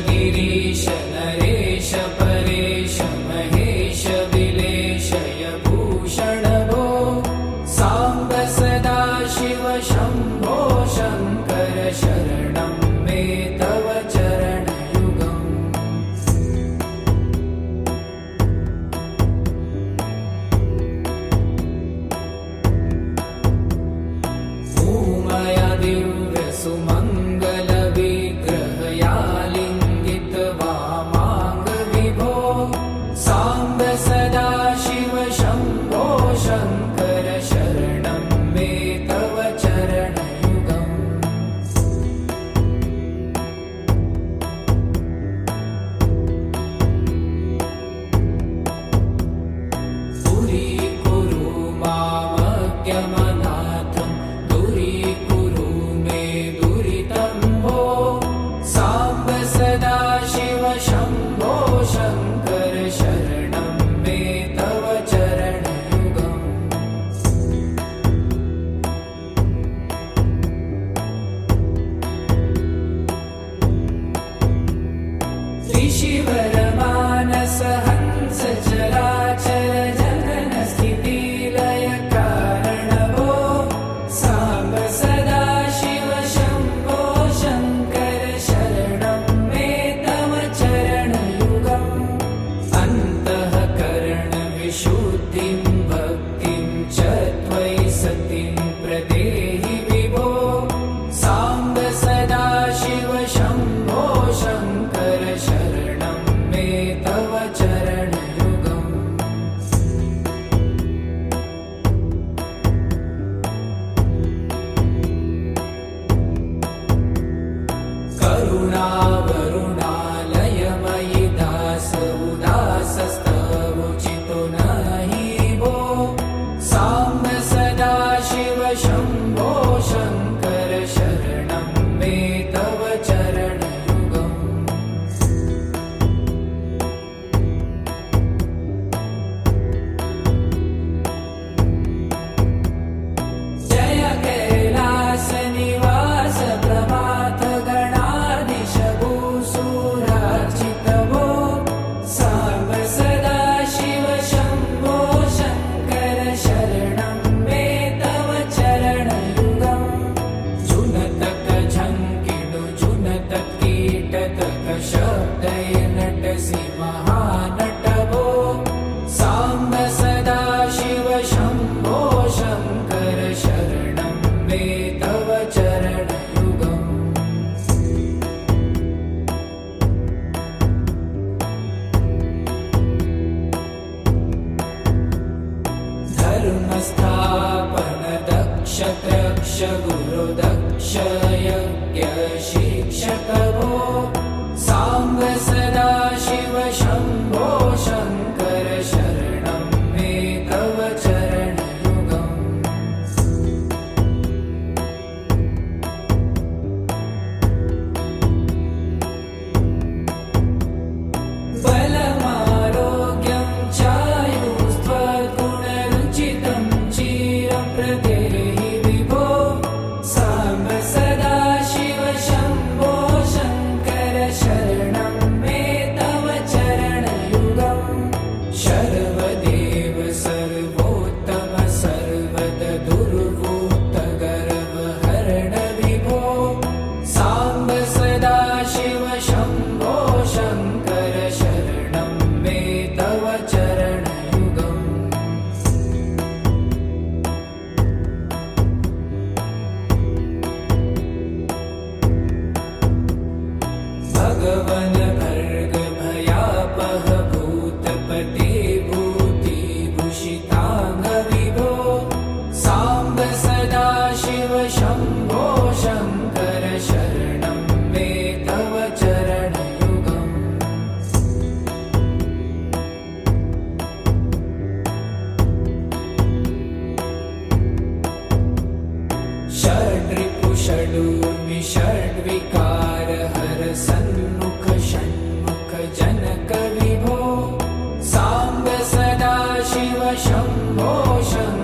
गिरीश नरेश परेश महेश विलेशय भूषण भो साम्ब सदा शिव शम्भो शङ्कर शरणं मे तव चरणयुगम् भूमया दिव्य सुमङ्गल विग्रहया लिङ्गित वामाङ्ग विभो साम्ब सदा शिव शम्भो शङ्कर शरणं मे तव चरणयुगम् दूरीकुरु मामज्ञमनाथं दूरीकुरु मे दुरितं भो साम्ब सदा शिव शम्भो शङ्कर शरणं मे तव चरणयुगम् ऋषिवरमानस हंस चराचर जगन स्थितिलय कारण भो साम्ब सदा शिव शम्भो शङ्कर शरणं मे तव चरणयुगम् अन्तःकरण विशुद्धिं भक्तिं च त्वयि सतिं प्रदेहि विभो साम्ब सदा शिव शम्भो शङ्कर शरणं मे तव चरणयुगम् करुणावरुणालयमयि दास उदासस्तवोचितो नहि भो साम्ब सदा शिव शम्भो शङ्कर शरणं मे तव चरणयुगम् जय कैलास निवास प्रभात गणाधीश भूसुरार्चित भो साम्ब सदा शिव शम्भो शङ्कर शरणं मे तव चरणयुगम् जुनतक झङ्किणु जुनतक कीटतक शब्दै नटसि महानट भो साम्ब सदा शिव शम्भो शङ्कर शरणं मे तव चरणयुगम् धर्मस्थापन दक्ष त्रक्ष गुरु दक्ष यज्ञ शिक्षक भो साम्ब सदा शिव शम्भो शङ्कर शरणं मे तव चरणयुगम् बलमारोग्यं चायुस्त्वगुणरुचितं चिरं प्रदेहि विभो साम्ब सदा शिव शम्भो शङ्कर शरणं मे तव चरणयुगम् शर्वदेव सर्वोत्तम सर्वद दुर्वूत गर्वहरण विभो साम्ब सदा शिव शम्भो शङ्कर शरणं मे तव चरणयुगम् भगवन भर्ग भयापह भूतपते भूतिभूषिताङ्ग विभो साम्ब सदा शिव शम्भो शङ्कर शरणं मे तव चरणयुगम् षड्रिपु षडूर्मि षड्विकार हर सन्मुख षण्मुख जनक विभो साम्ब सदा शिव शम्भो शङ्कर